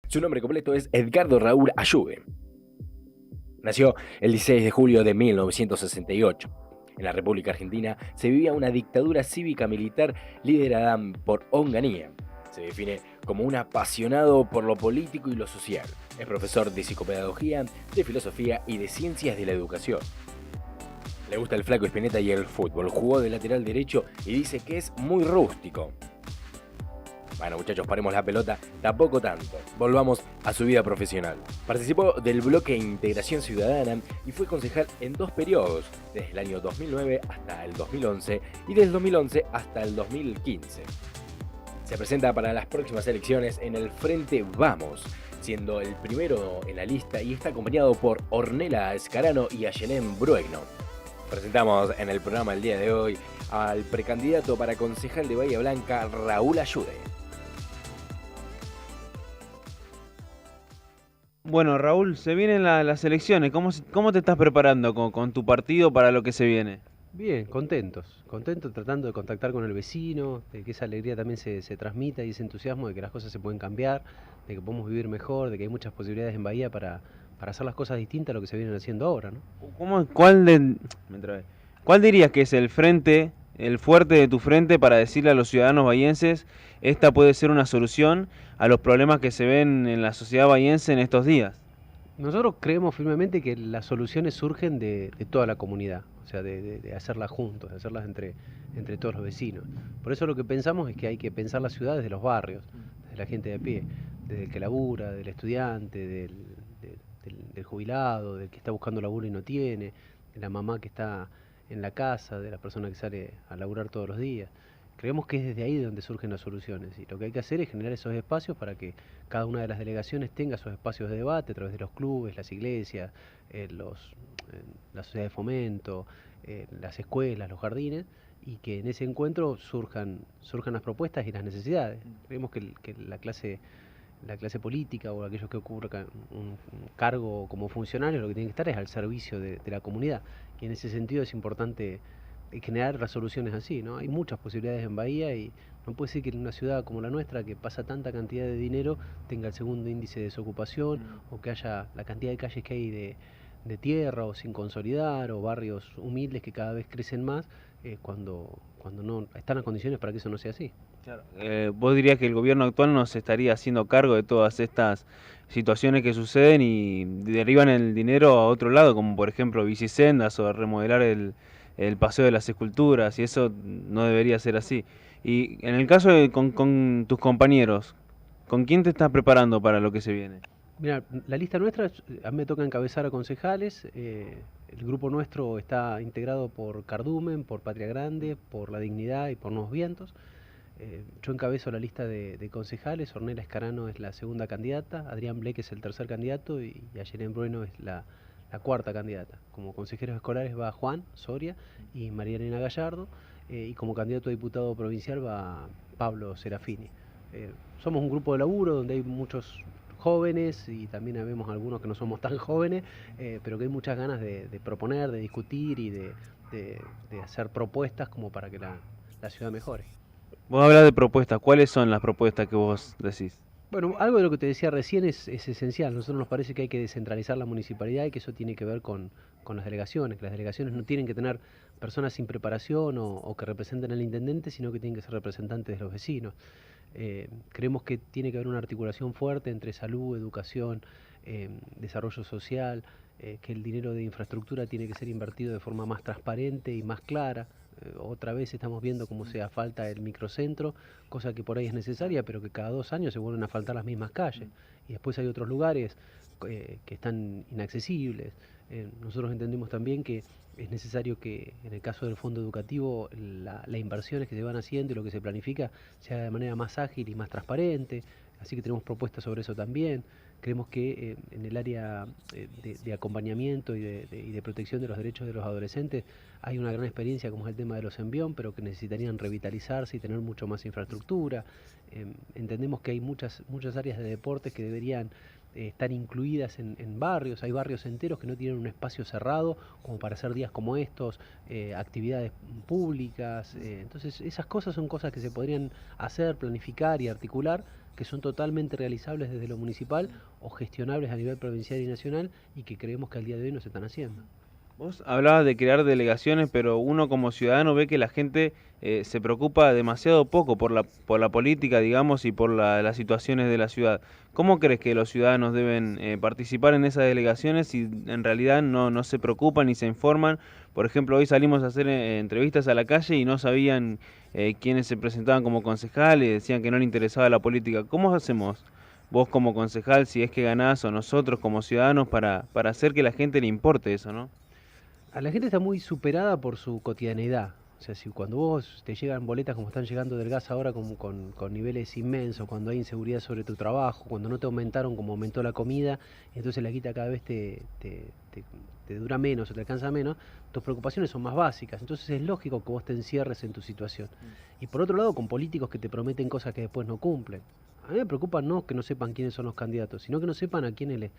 Su nombre completo es Edgardo Raúl Ayude. Nació el 16 de julio de 1968. En la República Argentina se vivía una dictadura cívica-militar liderada por Onganía. Se define como un apasionado por lo político y lo social. Es profesor de psicopedagogía, de filosofía y de ciencias de la educación. Le gusta el flaco Spinetta y el fútbol. Jugó de lateral derecho y dice que es muy rústico. Bueno, muchachos, paremos la pelota, tampoco tanto. Volvamos a su vida profesional. Participó del bloque Integración Ciudadana y fue concejal en 2 periodos, desde el año 2009 hasta el 2011 y desde el 2011 hasta el 2015. Se presenta para las próximas elecciones en el Frente Vamos, siendo el primero en la lista y está acompañado por Ornella Escarano y Ayelén Bruegno. Presentamos en el programa el día de hoy al precandidato para concejal de Bahía Blanca, Raúl Ayude. Bueno, Raúl, se vienen las elecciones. ¿Cómo te estás preparando con tu partido para lo que se viene? Bien, contentos tratando de contactar con el vecino, de que esa alegría también se transmita y ese entusiasmo de que las cosas se pueden cambiar, de que podemos vivir mejor, de que hay muchas posibilidades en Bahía para hacer las cosas distintas a lo que se vienen haciendo ahora, ¿no? ¿Cómo, cuál, de- me trabé. ¿Cuál dirías que es el fuerte de tu frente para decirle a los ciudadanos bahienses, esta puede ser una solución a los problemas que se ven en la sociedad bahiense en estos días? Nosotros creemos firmemente que las soluciones surgen de toda la comunidad, o sea, de hacerlas juntos, de hacerlas entre todos los vecinos. Por eso lo que pensamos es que hay que pensar la ciudad desde los barrios, desde la gente de a pie, desde el que labura, del estudiante, del jubilado, del que está buscando laburo y no tiene, de la mamá que está en la casa, de la persona que sale a laburar todos los días. Creemos que es desde ahí de donde surgen las soluciones y lo que hay que hacer es generar esos espacios para que cada una de las delegaciones tenga sus espacios de debate a través de los clubes, las iglesias, la sociedad de fomento, las escuelas, los jardines, y que en ese encuentro surjan las propuestas y las necesidades. Creemos que la clase política o aquellos que ocurran un cargo como funcionarios lo que tienen que estar es al servicio de la comunidad. Y en ese sentido es importante generar resoluciones así, ¿no? Hay muchas posibilidades en Bahía y no puede ser que en una ciudad como la nuestra, que pasa tanta cantidad de dinero, tenga el segundo índice de desocupación o que haya la cantidad de calles que hay de tierra o sin consolidar o barrios humildes que cada vez crecen más cuando no están las condiciones para que eso no sea así. Claro. ¿Vos dirías que el gobierno actual no se estaría haciendo cargo de todas estas situaciones que suceden y derivan el dinero a otro lado, como por ejemplo bicisendas o remodelar el paseo de las esculturas, y eso no debería ser así? Y en el caso de con tus compañeros, ¿con quién te estás preparando para lo que se viene? Mira, la lista nuestra, a mí me toca encabezar a concejales. El grupo nuestro está integrado por Cardumen, por Patria Grande, por La Dignidad y por Nuevos Vientos. Yo encabezo la lista de concejales. Ornella Escarano es la segunda candidata, Adrián Bleque es el tercer candidato y Ayelén Brueno es la cuarta candidata. Como consejeros escolares va Juan Soria y María Elena Gallardo, y como candidato a diputado provincial va Pablo Serafini. Somos un grupo de laburo donde hay muchos jóvenes y también vemos algunos que no somos tan jóvenes, pero que hay muchas ganas de proponer, de discutir y de hacer propuestas como para que la ciudad mejore. Vos hablas de propuestas, ¿cuáles son las propuestas que vos decís? Bueno, algo de lo que te decía recién es esencial. A nosotros nos parece que hay que descentralizar la municipalidad y que eso tiene que ver con las delegaciones, que las delegaciones no tienen que tener personas sin preparación o que representen al intendente, sino que tienen que ser representantes de los vecinos. Creemos que tiene que haber una articulación fuerte entre salud, educación, desarrollo social, que el dinero de infraestructura tiene que ser invertido de forma más transparente y más clara. Otra vez estamos viendo cómo se falta el microcentro, cosa que por ahí es necesaria, pero que cada 2 años se vuelven a faltar las mismas calles. Y después hay otros lugares que están inaccesibles. Nosotros entendemos también que es necesario que en el caso del fondo educativo las inversiones que se van haciendo y lo que se planifica se haga de manera más ágil y más transparente, así que tenemos propuestas sobre eso también. Creemos que en el área de acompañamiento y de protección de los derechos de los adolescentes hay una gran experiencia como es el tema de los envión, pero que necesitarían revitalizarse y tener mucho más infraestructura. Entendemos que hay muchas áreas de deportes que deberían estar incluidas en barrios. Hay barrios enteros que no tienen un espacio cerrado como para hacer días como estos, actividades públicas. Entonces esas cosas son cosas que se podrían hacer, planificar y articular, que son totalmente realizables desde lo municipal o gestionables a nivel provincial y nacional y que creemos que al día de hoy no se están haciendo. Vos hablabas de crear delegaciones, pero uno como ciudadano ve que la gente se preocupa demasiado poco por la política, digamos, y por las situaciones de la ciudad. ¿Cómo crees que los ciudadanos deben participar en esas delegaciones si en realidad no se preocupan ni se informan? Por ejemplo, hoy salimos a hacer entrevistas a la calle y no sabían quiénes se presentaban como concejales, decían que no les interesaba la política. ¿Cómo hacemos vos como concejal, si es que ganás, o nosotros como ciudadanos, para hacer que la gente le importe eso, ¿no? A la gente está muy superada por su cotidianeidad. O sea, si cuando vos te llegan boletas como están llegando del gas ahora con niveles inmensos, cuando hay inseguridad sobre tu trabajo, cuando no te aumentaron como aumentó la comida, entonces la guita cada vez te dura menos o te alcanza menos, tus preocupaciones son más básicas. Entonces es lógico que vos te encierres en tu situación. Y por otro lado, con políticos que te prometen cosas que después no cumplen. A mí me preocupa no que no sepan quiénes son los candidatos, sino que no sepan a quiénes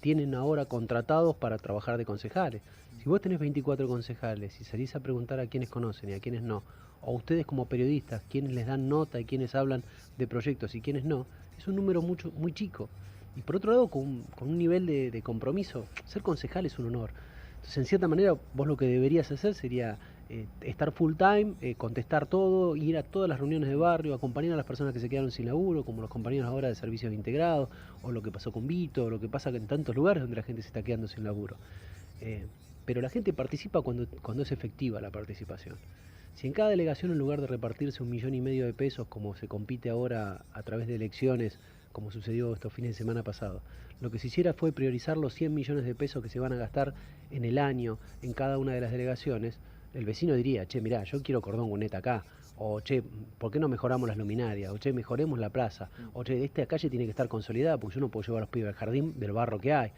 tienen ahora contratados para trabajar de concejales. Si vos tenés 24 concejales y salís a preguntar a quiénes conocen y a quiénes no, o ustedes como periodistas, quiénes les dan nota y quiénes hablan de proyectos y quiénes no, es un número muy chico. Y por otro lado, con un nivel de compromiso, ser concejal es un honor. Entonces, en cierta manera, vos lo que deberías hacer sería estar full time, contestar todo, ir a todas las reuniones de barrio, acompañar a las personas que se quedaron sin laburo, como los compañeros ahora de servicios integrados, o lo que pasó con Vito, o lo que pasa en tantos lugares donde la gente se está quedando sin laburo. Pero la gente participa cuando es efectiva la participación. Si en cada delegación, en lugar de repartirse 1,5 millones de pesos, como se compite ahora a través de elecciones, como sucedió estos fines de semana pasados, lo que se hiciera fue priorizar los 100 millones de pesos que se van a gastar en el año en cada una de las delegaciones, el vecino diría, che, mirá, yo quiero cordón cuneta acá, o che, ¿por qué no mejoramos las luminarias? O che, mejoremos la plaza, o che, esta calle tiene que estar consolidada porque yo no puedo llevar a los pibes al jardín del barro que hay.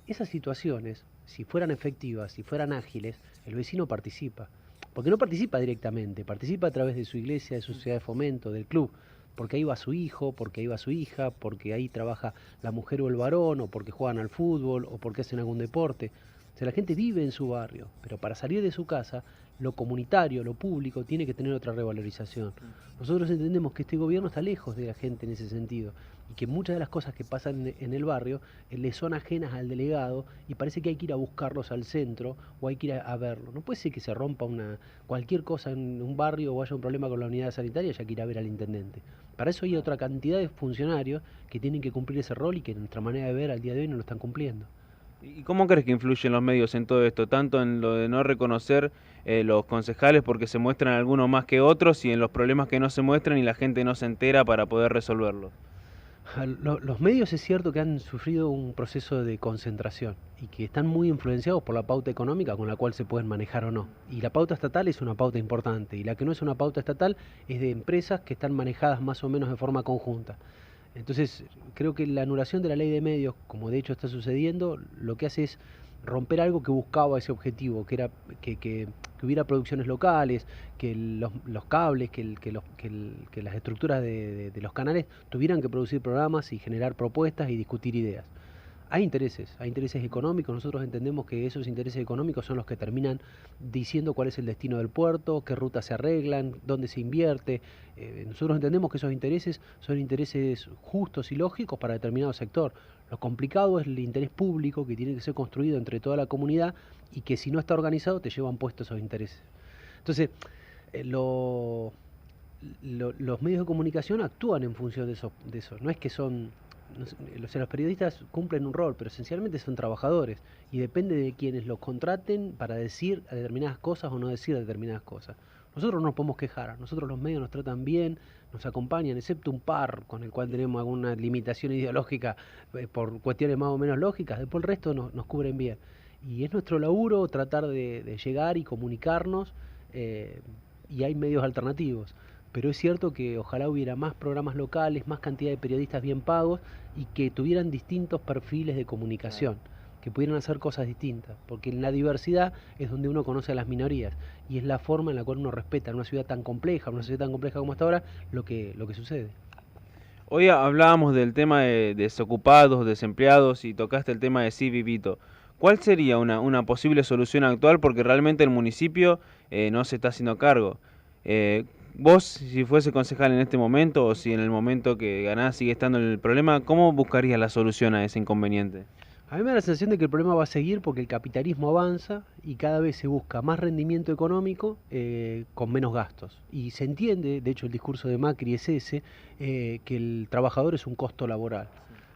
Esas situaciones, si fueran efectivas, si fueran ágiles, el vecino participa. Porque no participa directamente, participa a través de su iglesia, de su sociedad de fomento, del club. Porque ahí va su hijo, porque ahí va su hija, porque ahí trabaja la mujer o el varón, o porque juegan al fútbol, o porque hacen algún deporte. O sea, la gente vive en su barrio, pero para salir de su casa, lo comunitario, lo público, tiene que tener otra revalorización. Nosotros entendemos que este gobierno está lejos de la gente en ese sentido, y que muchas de las cosas que pasan en el barrio le son ajenas al delegado, y parece que hay que ir a buscarlos al centro, o hay que ir a verlo. No puede ser que se rompa cualquier cosa en un barrio, o haya un problema con la unidad sanitaria, y haya que ir a ver al intendente. Para eso hay otra cantidad de funcionarios que tienen que cumplir ese rol y que nuestra manera de ver al día de hoy no lo están cumpliendo. ¿Y cómo crees que influyen los medios en todo esto? Tanto en lo de no reconocer los concejales porque se muestran algunos más que otros, y en los problemas que no se muestran y la gente no se entera para poder resolverlos. Los medios es cierto que han sufrido un proceso de concentración y que están muy influenciados por la pauta económica con la cual se pueden manejar o no. Y la pauta estatal es una pauta importante, y la que no es una pauta estatal es de empresas que están manejadas más o menos de forma conjunta. Entonces, creo que la anulación de la ley de medios, como de hecho está sucediendo, lo que hace es romper algo que buscaba ese objetivo, que era que hubiera producciones locales, que los cables, que las estructuras de los canales tuvieran que producir programas y generar propuestas y discutir ideas. Hay intereses económicos. Nosotros entendemos que esos intereses económicos son los que terminan diciendo cuál es el destino del puerto, qué rutas se arreglan, dónde se invierte. Nosotros entendemos que esos intereses son intereses justos y lógicos para determinado sector. Lo complicado es el interés público, que tiene que ser construido entre toda la comunidad y que, si no está organizado, te llevan puestos esos intereses. Entonces, los medios de comunicación actúan en función de eso. No es que son... O sea, los periodistas cumplen un rol, pero esencialmente son trabajadores, y depende de quienes los contraten para decir determinadas cosas o no decir determinadas cosas. Nosotros no nos podemos quejar, a nosotros los medios nos tratan bien, nos acompañan, excepto un par con el cual tenemos alguna limitación ideológica por cuestiones más o menos lógicas. Después el resto nos cubren bien. Y es nuestro laburo tratar de llegar y comunicarnos, y hay medios alternativos. Pero es cierto que ojalá hubiera más programas locales, más cantidad de periodistas bien pagos y que tuvieran distintos perfiles de comunicación, que pudieran hacer cosas distintas, porque en la diversidad es donde uno conoce a las minorías y es la forma en la cual uno respeta en una ciudad tan compleja, una sociedad tan compleja como hasta ahora, lo que sucede. Hoy hablábamos del tema de desocupados, desempleados, y tocaste el tema de Civi Vito. ¿Cuál sería una posible solución actual? Porque realmente el municipio no se está haciendo cargo. Vos, si fuese concejal en este momento o si en el momento que ganás sigue estando el problema, ¿cómo buscarías la solución a ese inconveniente? A mí me da la sensación de que el problema va a seguir porque el capitalismo avanza y cada vez se busca más rendimiento económico con menos gastos. Y se entiende, de hecho el discurso de Macri es ese, que el trabajador es un costo laboral.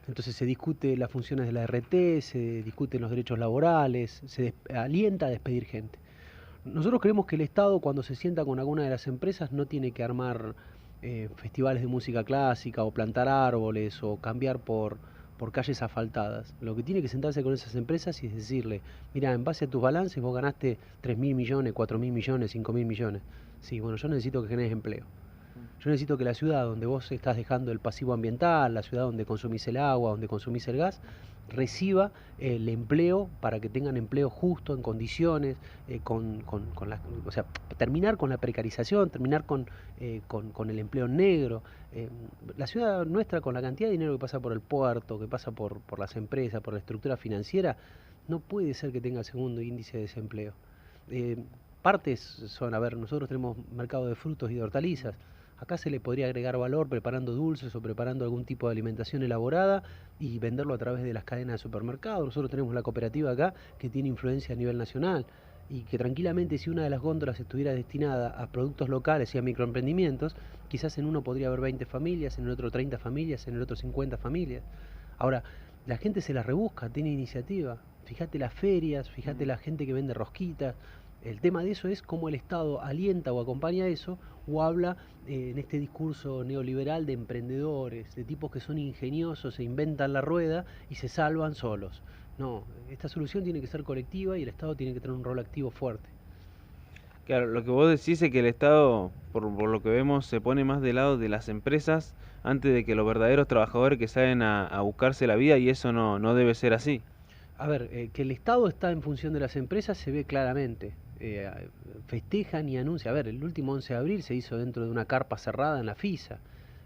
Entonces se discute las funciones de la RT, se discuten los derechos laborales, alienta a despedir gente. Nosotros creemos que el Estado, cuando se sienta con alguna de las empresas, no tiene que armar festivales de música clásica o plantar árboles o cambiar por calles asfaltadas. Lo que tiene que sentarse con esas empresas y es decirle, mira, en base a tus balances vos ganaste 3.000 millones, 4.000 millones, 5.000 millones. Sí, bueno, yo necesito que generes empleo. Yo necesito que la ciudad donde vos estás dejando el pasivo ambiental, la ciudad donde consumís el agua, donde consumís el gas, reciba el empleo para que tengan empleo justo, en condiciones, o sea, terminar con la precarización, terminar con el empleo negro. La ciudad nuestra, con la cantidad de dinero que pasa por el puerto, que pasa por las empresas, por la estructura financiera, no puede ser que tenga el segundo índice de desempleo. Eh, Partes son, a ver, nosotros tenemos mercado de frutos y de hortalizas. Acá se le podría agregar valor preparando dulces o preparando algún tipo de alimentación elaborada y venderlo a través de las cadenas de supermercados. Nosotros tenemos la cooperativa acá que tiene influencia a nivel nacional y que tranquilamente, si una de las góndolas estuviera destinada a productos locales y a microemprendimientos, quizás en uno podría haber 20 familias, en el otro 30 familias, en el otro 50 familias. Ahora, la gente se la rebusca, tiene iniciativa. Fíjate las ferias, fíjate la gente que vende rosquitas. El tema de eso es cómo el Estado alienta o acompaña eso o habla en este discurso neoliberal de emprendedores, de tipos que son ingeniosos, se inventan la rueda y se salvan solos. No, esta solución tiene que ser colectiva y el Estado tiene que tener un rol activo fuerte. Claro, lo que vos decís es que el Estado, por lo que vemos, se pone más del lado de las empresas antes de que los verdaderos trabajadores que salen a buscarse la vida, y eso no debe ser así. A ver, que el Estado está en función de las empresas se ve claramente. Festejan y anuncian. A ver, el último 11 de abril se hizo dentro de una carpa cerrada en la FISA.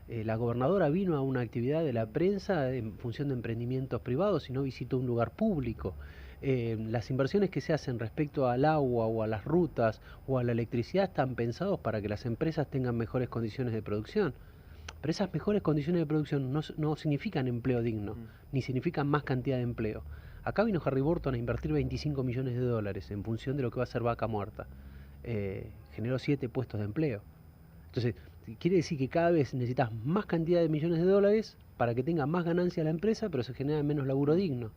La gobernadora vino a una actividad de la prensa en función de emprendimientos privados y no visitó un lugar público. Las inversiones que se hacen respecto al agua o a las rutas o a la electricidad están pensados para que las empresas tengan mejores condiciones de producción. Pero esas mejores condiciones de producción no significan empleo digno, ni significan más cantidad de empleo. Acá vino Harry Burton a invertir 25 millones de dólares en función de lo que va a ser Vaca Muerta. Generó 7 puestos de empleo. Entonces, quiere decir que cada vez necesitas más cantidad de millones de dólares para que tenga más ganancia la empresa, pero se genera menos laburo digno.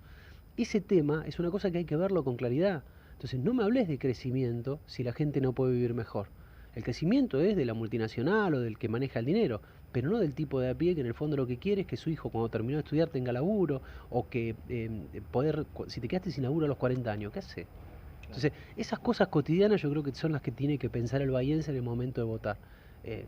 Ese tema es una cosa que hay que verlo con claridad. Entonces, no me hables de crecimiento si la gente no puede vivir mejor. El crecimiento es de la multinacional o del que maneja el dinero, pero no del tipo de a pie que en el fondo lo que quiere es que su hijo cuando terminó de estudiar tenga laburo o que si te quedaste sin laburo a los 40 años, ¿qué hace? Entonces, esas cosas cotidianas yo creo que son las que tiene que pensar el bahiense en el momento de votar.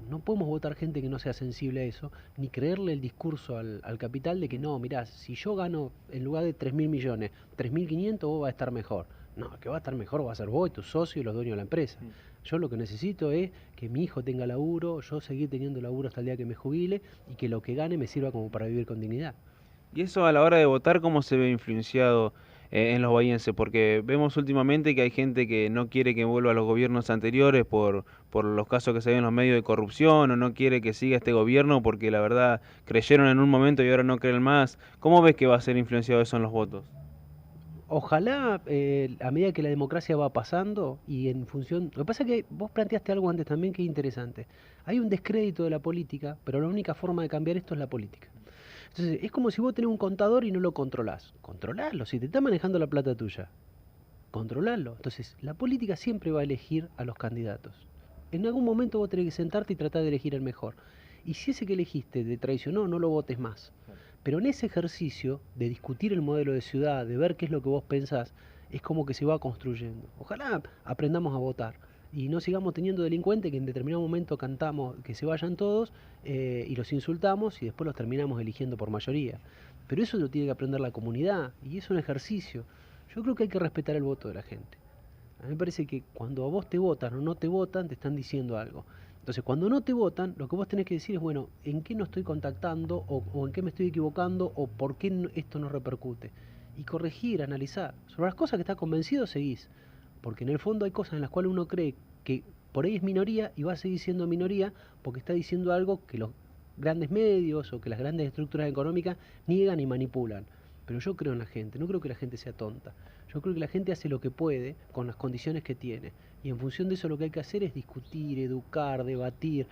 No podemos votar gente que no sea sensible a eso, ni creerle el discurso al capital de que no, mirá, si yo gano en lugar de 3.000 millones, 3.500, vos va a estar mejor. No, el que va a estar mejor va a ser vos y tus socios y los dueños de la empresa. Yo lo que necesito es que mi hijo tenga laburo, yo seguir teniendo laburo hasta el día que me jubile y que lo que gane me sirva como para vivir con dignidad. Y eso a la hora de votar, ¿cómo se ve influenciado en los bahienses? Porque vemos últimamente que hay gente que no quiere que vuelva a los gobiernos anteriores por los casos que se ven en los medios de corrupción, o no quiere que siga este gobierno porque la verdad creyeron en un momento y ahora no creen más. ¿Cómo ves que va a ser influenciado eso en los votos? Ojalá a medida que la democracia va pasando y en función... Lo que pasa es que vos planteaste algo antes también que es interesante. Hay un descrédito de la política, pero la única forma de cambiar esto es la política. Entonces, es como si vos tenés un contador y no lo controlás. Controlalo, si te está manejando la plata tuya. Controlalo. Entonces, la política siempre va a elegir a los candidatos. En algún momento vos tenés que sentarte y tratar de elegir el mejor. Y si ese que elegiste te traicionó, no lo votes más. Pero en ese ejercicio de discutir el modelo de ciudad, de ver qué es lo que vos pensás, es como que se va construyendo. Ojalá aprendamos a votar y no sigamos teniendo delincuentes que en determinado momento cantamos que se vayan todos y los insultamos y después los terminamos eligiendo por mayoría. Pero eso lo tiene que aprender la comunidad y es un ejercicio. Yo creo que hay que respetar el voto de la gente. A mí me parece que cuando a vos te votan o no te votan, te están diciendo algo. Entonces, cuando no te votan, lo que vos tenés que decir es, bueno, ¿en qué no estoy contactando o en qué me estoy equivocando o por qué esto no repercute? Y corregir, analizar. Sobre las cosas que estás convencido, seguís. Porque en el fondo hay cosas en las cuales uno cree que por ahí es minoría y va a seguir siendo minoría porque está diciendo algo que los grandes medios o que las grandes estructuras económicas niegan y manipulan. Pero yo creo en la gente, no creo que la gente sea tonta. Yo creo que la gente hace lo que puede con las condiciones que tiene. Y en función de eso lo que hay que hacer es discutir, educar, debatir,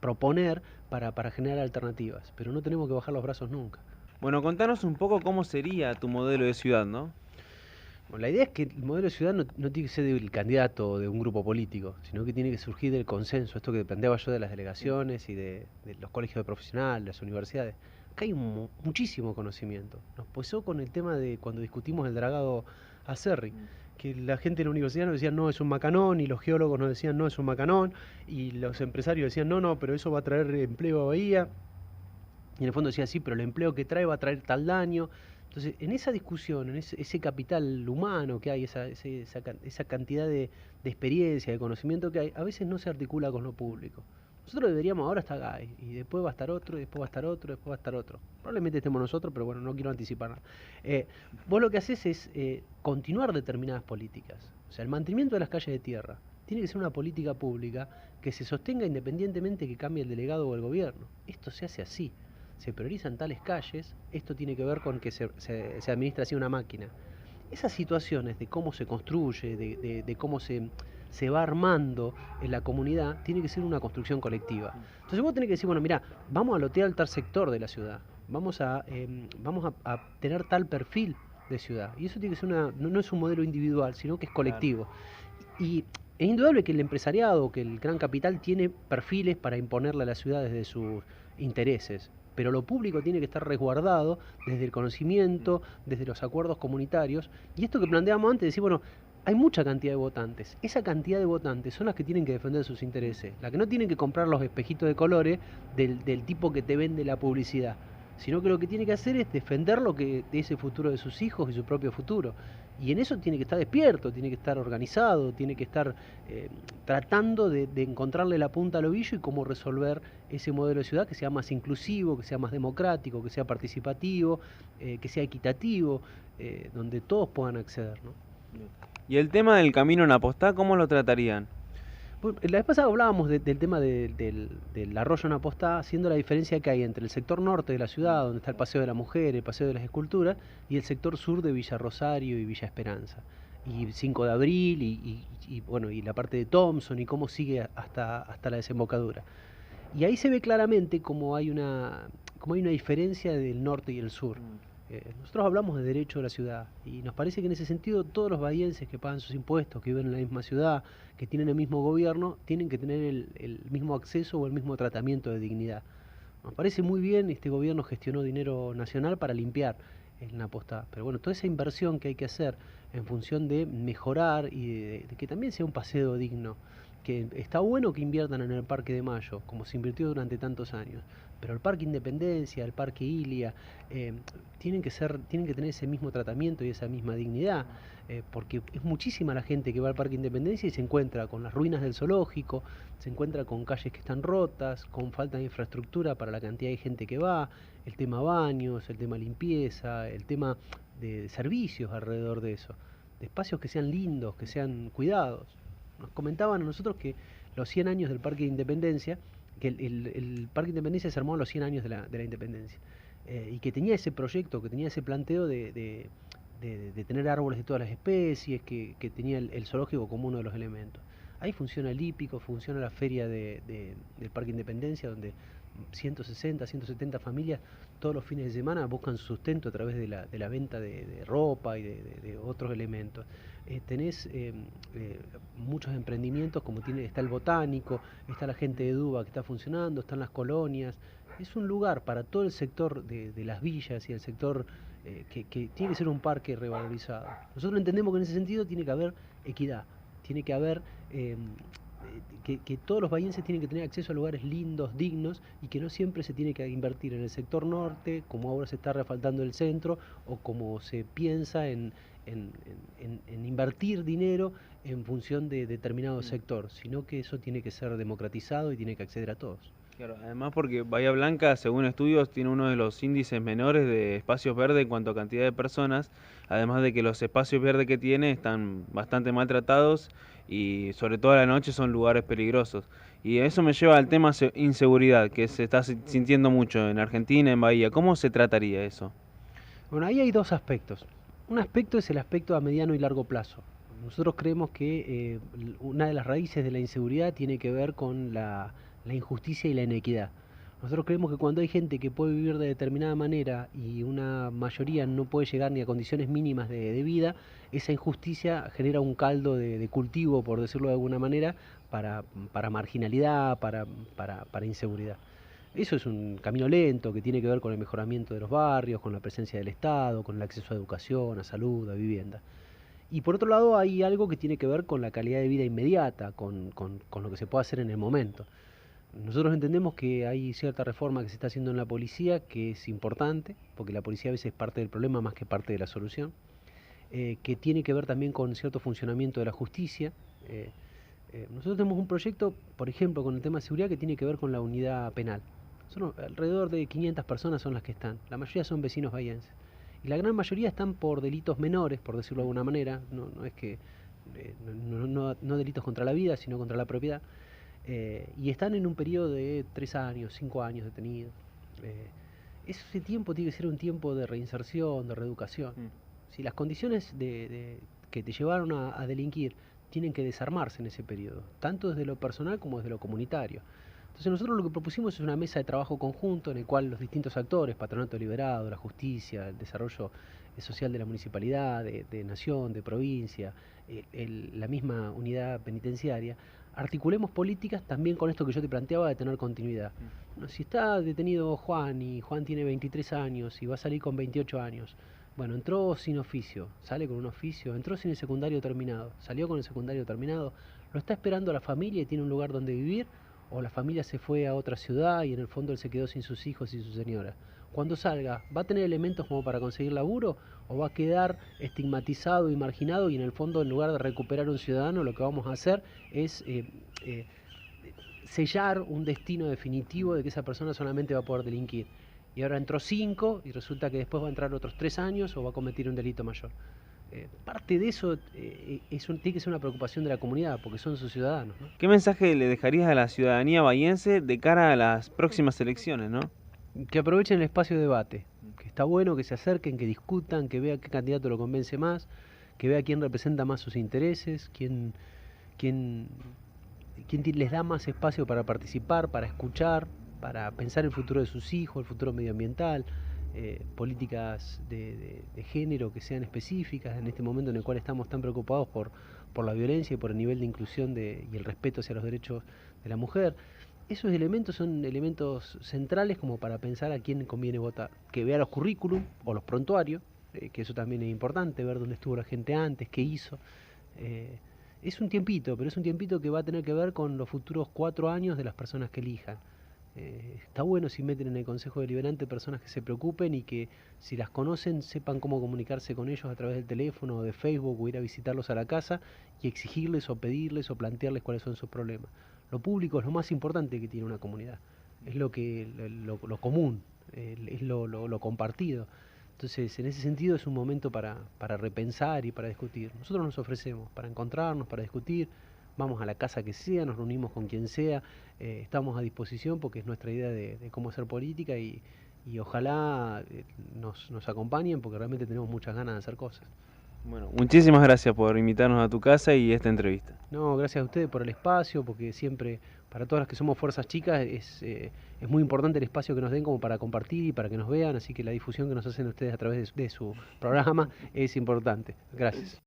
proponer para generar alternativas. Pero no tenemos que bajar los brazos nunca. Bueno, contanos un poco cómo sería tu modelo de ciudad, ¿no? Bueno, la idea es que el modelo de ciudad no tiene que ser del candidato o de un grupo político, sino que tiene que surgir del consenso, esto que planteaba yo de las delegaciones y de los colegios de profesionales, las universidades. Acá hay muchísimo conocimiento. Nos pasó con el tema de cuando discutimos el dragado Acerri, que la gente en la universidad nos decía no, es un macanón, y los geólogos nos decían no, es un macanón, y los empresarios decían no, pero eso va a traer empleo a Bahía, y en el fondo decía sí, pero el empleo que trae va a traer tal daño. Entonces, en esa discusión, en ese capital humano que hay, esa cantidad de experiencia, de conocimiento que hay, a veces no se articula con lo público. Nosotros deberíamos, ahora estar acá, y después va a estar otro, y después va a estar otro, después va a estar otro. Probablemente estemos nosotros, pero bueno, no quiero anticipar nada. Vos lo que haces es continuar determinadas políticas. O sea, el mantenimiento de las calles de tierra tiene que ser una política pública que se sostenga independientemente que cambie el delegado o el gobierno. Esto se hace así. Se priorizan tales calles, esto tiene que ver con que se administra así una máquina. Esas situaciones de cómo se construye, de cómo se va armando en la comunidad, tiene que ser una construcción colectiva. Entonces vos tenés que decir, bueno, mira, vamos a lotear tal sector de la ciudad, vamos a tener tal perfil de ciudad. Y eso tiene que ser no es un modelo individual, sino que es colectivo. Claro. Y es indudable que el empresariado, que el gran capital tiene perfiles para imponerle a la ciudad desde sus intereses, pero lo público tiene que estar resguardado desde el conocimiento, desde los acuerdos comunitarios. Y esto que planteamos antes, decir, bueno, hay mucha cantidad de votantes. Esa cantidad de votantes son las que tienen que defender sus intereses, las que no tienen que comprar los espejitos de colores del tipo que te vende la publicidad, sino que lo que tiene que hacer es defender lo que de ese futuro de sus hijos y su propio futuro. Y en eso tiene que estar despierto, tiene que estar organizado, tiene que estar tratando de encontrarle la punta al ovillo y cómo resolver ese modelo de ciudad que sea más inclusivo, que sea más democrático, que sea participativo, que sea equitativo, donde todos puedan acceder, ¿no? ¿Y el tema del camino en Apostá, cómo lo tratarían? La vez pasada hablábamos del tema del arroyo en Apostá, haciendo la diferencia que hay entre el sector norte de la ciudad, donde está el Paseo de la Mujer, el Paseo de las Esculturas, y el sector sur de Villa Rosario y Villa Esperanza. Y 5 de abril, bueno, y la parte de Thompson, y cómo sigue hasta la desembocadura. Y ahí se ve claramente cómo hay una diferencia del norte y el sur. Nosotros hablamos de derecho de la ciudad y nos parece que en ese sentido todos los bahienses que pagan sus impuestos, que viven en la misma ciudad, que tienen el mismo gobierno, tienen que tener el mismo acceso o el mismo tratamiento de dignidad. Nos parece muy bien, este gobierno gestionó dinero nacional para limpiar el Apostá, pero bueno, toda esa inversión que hay que hacer en función de mejorar y de que también sea un paseo digno, que está bueno que inviertan en el Parque de Mayo, como se invirtió durante tantos años, pero el Parque Independencia, el Parque Ilia, tienen que tener ese mismo tratamiento y esa misma dignidad, porque es muchísima la gente que va al Parque Independencia y se encuentra con las ruinas del zoológico, se encuentra con calles que están rotas, con falta de infraestructura para la cantidad de gente que va, el tema baños, el tema limpieza, el tema de servicios alrededor de eso, de espacios que sean lindos, que sean cuidados. Nos comentaban a nosotros que los 100 años del Parque de Independencia, que el Parque de Independencia se armó a los 100 años de la Independencia, y que tenía ese proyecto, que tenía ese planteo de tener árboles de todas las especies, que tenía el zoológico como uno de los elementos. Ahí funciona el hípico, funciona la feria del Parque Independencia, donde 160, 170 familias todos los fines de semana buscan sustento a través de la venta de ropa y de otros elementos. Tenés muchos emprendimientos, como está el botánico, está la gente de Duba que está funcionando, están las colonias. Es un lugar para todo el sector de las villas y el sector que tiene que ser un parque revalorizado. Nosotros entendemos que en ese sentido tiene que haber equidad, tiene que haber que todos los bahienses tienen que tener acceso a lugares lindos, dignos, y que no siempre se tiene que invertir en el sector norte, como ahora se está refaltando el centro, o como se piensa en invertir dinero en función de determinado sector, sino que eso tiene que ser democratizado y tiene que acceder a todos. Claro, además porque Bahía Blanca, según estudios, tiene uno de los índices menores de espacios verdes en cuanto a cantidad de personas, además de que los espacios verdes que tiene están bastante maltratados y sobre todo a la noche son lugares peligrosos. Y eso me lleva al tema inseguridad, que se está sintiendo mucho en Argentina, en Bahía. ¿Cómo se trataría eso? Bueno, ahí hay dos aspectos. Un aspecto es el aspecto a mediano y largo plazo. Nosotros creemos que una de las raíces de la inseguridad tiene que ver con la injusticia y la inequidad. Nosotros creemos que cuando hay gente que puede vivir de determinada manera y una mayoría no puede llegar ni a condiciones mínimas de vida, esa injusticia genera un caldo de cultivo, por decirlo de alguna manera, para marginalidad, para inseguridad. Eso es un camino lento que tiene que ver con el mejoramiento de los barrios, con la presencia del Estado, con el acceso a educación, a salud, a vivienda. Y por otro lado hay algo que tiene que ver con la calidad de vida inmediata, con lo que se puede hacer en el momento. Nosotros entendemos que hay cierta reforma que se está haciendo en la policía que es importante, porque la policía a veces es parte del problema más que parte de la solución, que tiene que ver también con cierto funcionamiento de la justicia. Nosotros tenemos un proyecto, por ejemplo, con el tema de seguridad que tiene que ver con la unidad penal. Alrededor de 500 personas son las que están, la mayoría son vecinos bahienses. Y la gran mayoría están por delitos menores, por decirlo de alguna manera, no es que no delitos contra la vida, sino contra la propiedad. Y están en un periodo de 3 años, 5 años detenidos. Ese tiempo tiene que ser un tiempo de reinserción, de reeducación. Si las condiciones que te llevaron a delinquir tienen que desarmarse en ese periodo, tanto desde lo personal como desde lo comunitario. Entonces nosotros lo que propusimos es una mesa de trabajo conjunto en el cual los distintos actores, Patronato Liberado, la justicia, el desarrollo social de la municipalidad, de nación, de provincia, la misma unidad penitenciaria, articulemos políticas también con esto que yo te planteaba de tener continuidad. Bueno, si está detenido Juan y Juan tiene 23 años y va a salir con 28 años, bueno, entró sin oficio, sale con un oficio, entró sin el secundario terminado, salió con el secundario terminado, lo está esperando la familia y tiene un lugar donde vivir, o la familia se fue a otra ciudad y en el fondo él se quedó sin sus hijos y su señora. Cuando salga, ¿va a tener elementos como para conseguir laburo o va a quedar estigmatizado y marginado y en el fondo en lugar de recuperar un ciudadano lo que vamos a hacer es sellar un destino definitivo de que esa persona solamente va a poder delinquir? Y ahora entró 5 y resulta que después va a entrar otros 3 años o va a cometer un delito mayor. Parte de eso tiene que ser una preocupación de la comunidad, porque son sus ciudadanos, ¿no? ¿Qué mensaje le dejarías a la ciudadanía bahiense de cara a las próximas elecciones, no? Que aprovechen el espacio de debate, que está bueno que se acerquen, que discutan, que vean qué candidato lo convence más, que vea quién representa más sus intereses, quién les da más espacio para participar, para escuchar, para pensar el futuro de sus hijos, el futuro medioambiental, políticas de género que sean específicas en este momento en el cual estamos tan preocupados por la violencia y por el nivel de inclusión y el respeto hacia los derechos de la mujer. Esos elementos son elementos centrales como para pensar a quién conviene votar. Que vea los currículum o los prontuarios, que eso también es importante, ver dónde estuvo la gente antes, qué hizo. Es un tiempito, pero es un tiempito que va a tener que ver con los futuros 4 años de las personas que elijan. Está bueno si meten en el Consejo Deliberante personas que se preocupen y que si las conocen sepan cómo comunicarse con ellos a través del teléfono o de Facebook o ir a visitarlos a la casa y exigirles o pedirles o plantearles cuáles son sus problemas. Lo público es lo más importante que tiene una comunidad, es lo común, es lo compartido. Entonces, en ese sentido es un momento para repensar y para discutir. Nosotros nos ofrecemos para encontrarnos, para discutir, vamos a la casa que sea, nos reunimos con quien sea, estamos a disposición porque es nuestra idea de cómo hacer política y ojalá nos acompañen porque realmente tenemos muchas ganas de hacer cosas. Bueno, muchísimas gracias por invitarnos a tu casa y esta entrevista. No, gracias a ustedes por el espacio, porque siempre, para todas las que somos fuerzas chicas, es muy importante el espacio que nos den como para compartir y para que nos vean, así que la difusión que nos hacen ustedes a través de su programa es importante. Gracias.